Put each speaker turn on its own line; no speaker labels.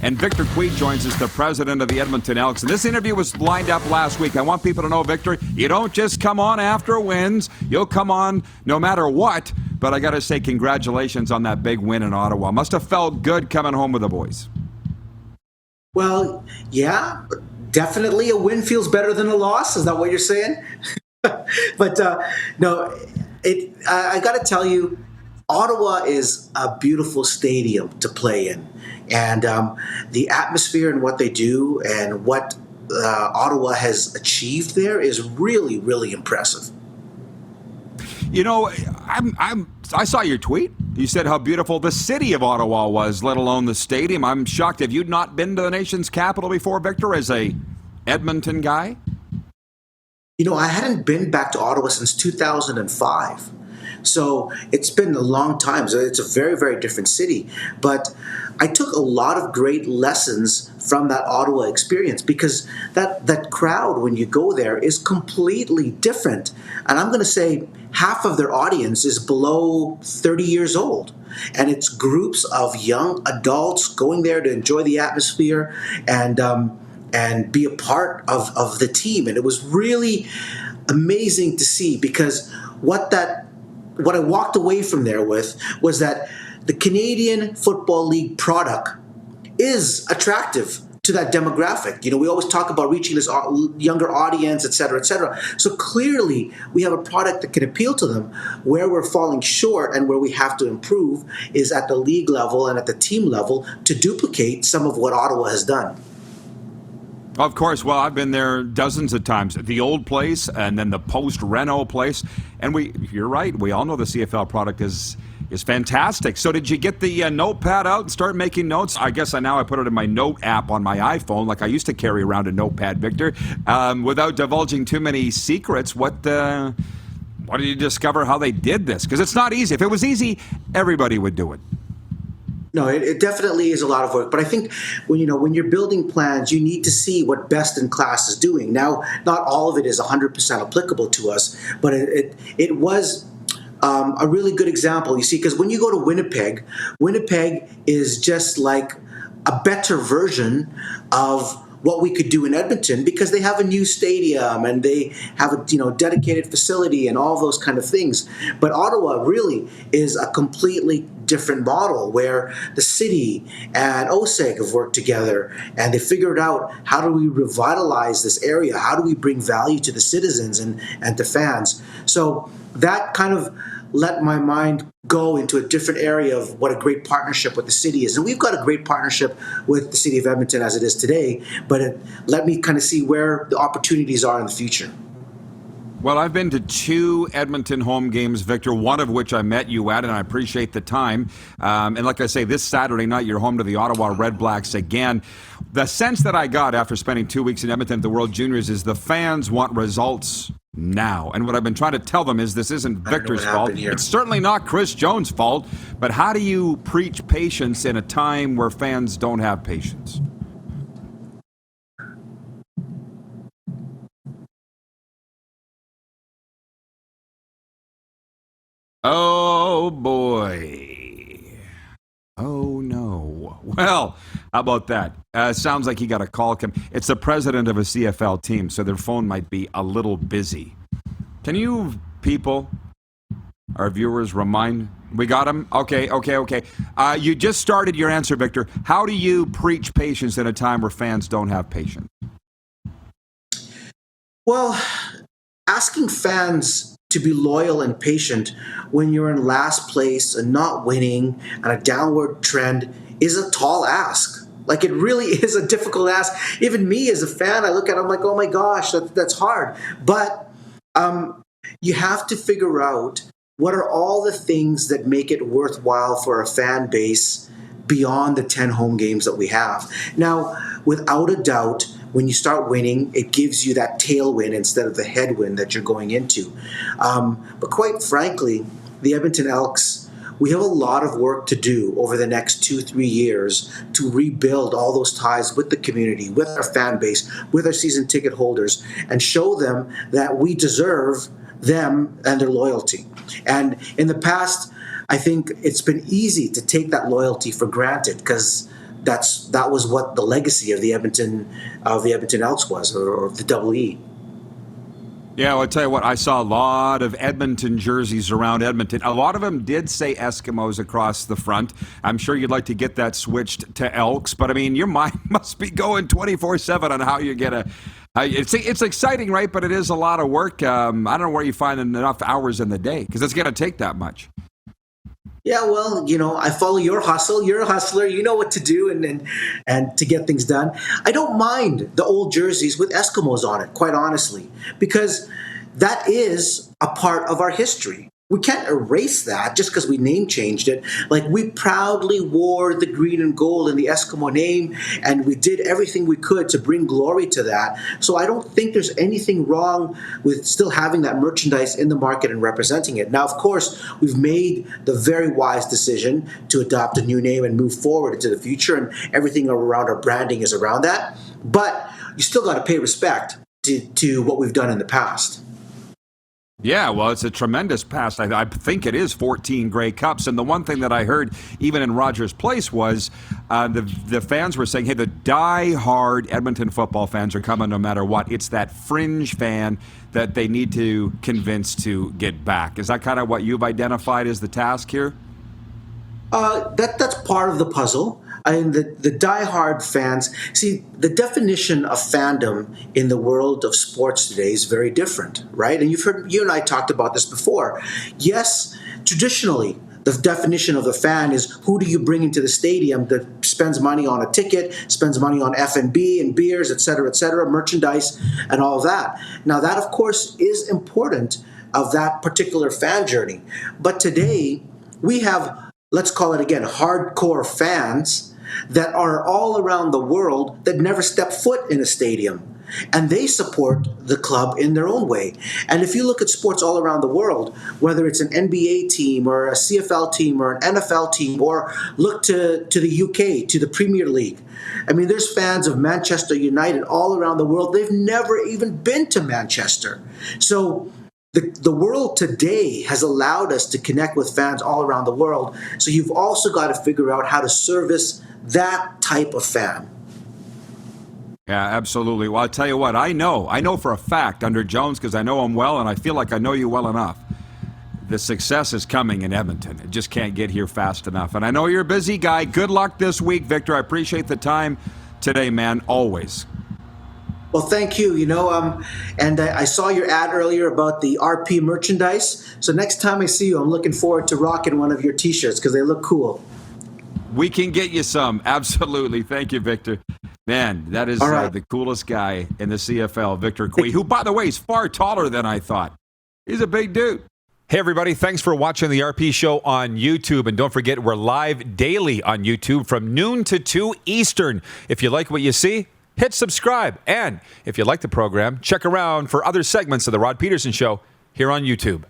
And Victor Cui joins us, the president of the Edmonton Elks. And this interview was lined up last week. I want people to know, Victor, you don't just come on after wins. You'll come on no matter what. But I got to say, congratulations on that big win in Ottawa. Must have felt good coming home with the boys.
Well, yeah, definitely a win feels better than a loss. Is that what you're saying? But no, I got to tell you, Ottawa is a beautiful stadium to play in. And the atmosphere and what they do and what Ottawa has achieved there is really, really impressive.
You know, I saw your tweet. You said how beautiful the city of Ottawa was, let alone the stadium. I'm shocked. Have you not been to the nation's capital before, Victor, as a Edmonton guy?
You know, I hadn't been back to Ottawa since 2005. So it's been a long time. So it's a very, very different city. But I took a lot of great lessons from that Ottawa experience because that crowd, when you go there, is completely different. And I'm going to say half of their audience is below 30 years old. And it's groups of young adults going there to enjoy the atmosphere and be a part of the team. And it was really amazing to see because what I walked away from there with was that the Canadian Football League product is attractive to that demographic. You know, we always talk about reaching this younger audience, et cetera, et cetera. So clearly we have a product that can appeal to them. Where we're falling short and where we have to improve is at the league level and at the team level to duplicate some of what Ottawa has done.
Of course. Well, I've been there dozens of times. The old place and then the post-Reno place. And you're right. We all know the CFL product is fantastic. So did you get the notepad out and start making notes? I guess now I put it in my note app on my iPhone like I used to carry around a notepad, Victor. Without divulging too many secrets, what did you discover how they did this? Because it's not easy. If it was easy, everybody would do it.
No, it definitely is a lot of work. But I think when you're building plans, you need to see what best in class is doing. Now, not all of it is 100% applicable to us, but it was a really good example. You see, because when you go to Winnipeg, Winnipeg is just like a better version of what we could do in Edmonton because they have a new stadium and they have a dedicated facility and all those kind of things. But Ottawa really is a completely different model where the city and OSEG have worked together and they figured out how do we revitalize this area? How do we bring value to the citizens and to fans? So that kind of let my mind go into a different area of what a great partnership with the city is. And we've got a great partnership with the city of Edmonton as it is today, but it let me kind of see where the opportunities are in the future.
Well, I've been to 2 Edmonton home games, Victor, one of which I met you at, and I appreciate the time. And like I say, this Saturday night, you're home to the Ottawa Red Blacks again. The sense that I got after spending 2 weeks in Edmonton at the World Juniors is the fans want results now. And what I've been trying to tell them is this isn't Victor's fault. It's certainly not Chris Jones' fault. But how do you preach patience in a time where fans don't have patience? Oh, boy. Oh, no. Well, how about that? Sounds like he got a call. It's the president of a CFL team, so their phone might be a little busy. Can you people, our viewers, remind? We got him? Okay. You just started your answer, Victor. How do you preach patience in a time where fans don't have patience?
Well, asking fans to be loyal and patient when you're in last place and not winning and a downward trend is a tall ask. Like, it really is a difficult ask. Even me as a fan, I look at it, I'm like, oh my gosh, that's hard. But you have to figure out what are all the things that make it worthwhile for a fan base beyond the 10 home games that we have. Now, without a doubt, when you start winning, it gives you that tailwind instead of the headwind that you're going into. But quite frankly, the Edmonton Elks, we have a lot of work to do over the next 2-3 years to rebuild all those ties with the community, with our fan base, with our season ticket holders, and show them that we deserve them and their loyalty. And in the past, I think it's been easy to take that loyalty for granted because that was what the legacy of the Edmonton Elks was, or the Double E.
Yeah, well, I'll tell you what, I saw a lot of Edmonton jerseys around Edmonton. A lot of them did say Eskimos across the front. I'm sure you'd like to get that switched to Elks, but I mean, your mind must be going 24/7 on how you get a... It's exciting, right? But it is a lot of work. I don't know where you find enough hours in the day, because it's going to take that much.
Yeah, well, I follow your hustle. You're a hustler. You know what to do and to get things done. I don't mind the old jerseys with Eskimos on it, quite honestly, because that is a part of our history. We can't erase that just because we name changed it. Like, we proudly wore the green and gold and the Eskimo name, and we did everything we could to bring glory to that. So I don't think there's anything wrong with still having that merchandise in the market and representing it. Now, of course, we've made the very wise decision to adopt a new name and move forward into the future, and everything around our branding is around that. But you still got to pay respect to what we've done in the past.
Yeah, well, it's a tremendous past. I think it is 14 Grey Cups. And the one thing that I heard, even in Rogers Place, was the fans were saying, hey, the die-hard Edmonton football fans are coming no matter what. It's that fringe fan that they need to convince to get back. Is that kind of what you've identified as the task here?
That's part of the puzzle. I mean, the diehard fans, see, the definition of fandom in the world of sports today is very different, right? And you and I talked about this before. Yes, traditionally, the definition of the fan is who do you bring into the stadium that spends money on a ticket, spends money on F&B and beers, et cetera, merchandise, and all of that. Now, that, of course, is important of that particular fan journey. But today, we have, let's call it again, hardcore fans that are all around the world that never step foot in a stadium. And they support the club in their own way. And if you look at sports all around the world, whether it's an NBA team or a CFL team or an NFL team, or look to the UK, to the Premier League. I mean, there's fans of Manchester United all around the world. They've never even been to Manchester. So the world today has allowed us to connect with fans all around the world. So you've also got to figure out how to service that type of fan.
Yeah, absolutely. Well, I'll tell you what, I know for a fact under Jones, because I know him well and I feel like I know you well enough, the success is coming in Edmonton. It just can't get here fast enough. And I know you're a busy guy. Good luck this week, Victor. I appreciate the time today, man, always.
Well, thank you. And I saw your ad earlier about the RP merchandise. So next time I see you, I'm looking forward to rocking one of your T-shirts because they look cool.
We can get you some. Absolutely. Thank you, Victor. Man, that is the coolest guy in the CFL, Victor Cui, who, by the way, is far taller than I thought. He's a big dude. Hey, everybody. Thanks for watching the RP Show on YouTube. And don't forget, we're live daily on YouTube from noon to 2 Eastern. If you like what you see, hit subscribe. And if you like the program, check around for other segments of The Rod Pedersen Show here on YouTube.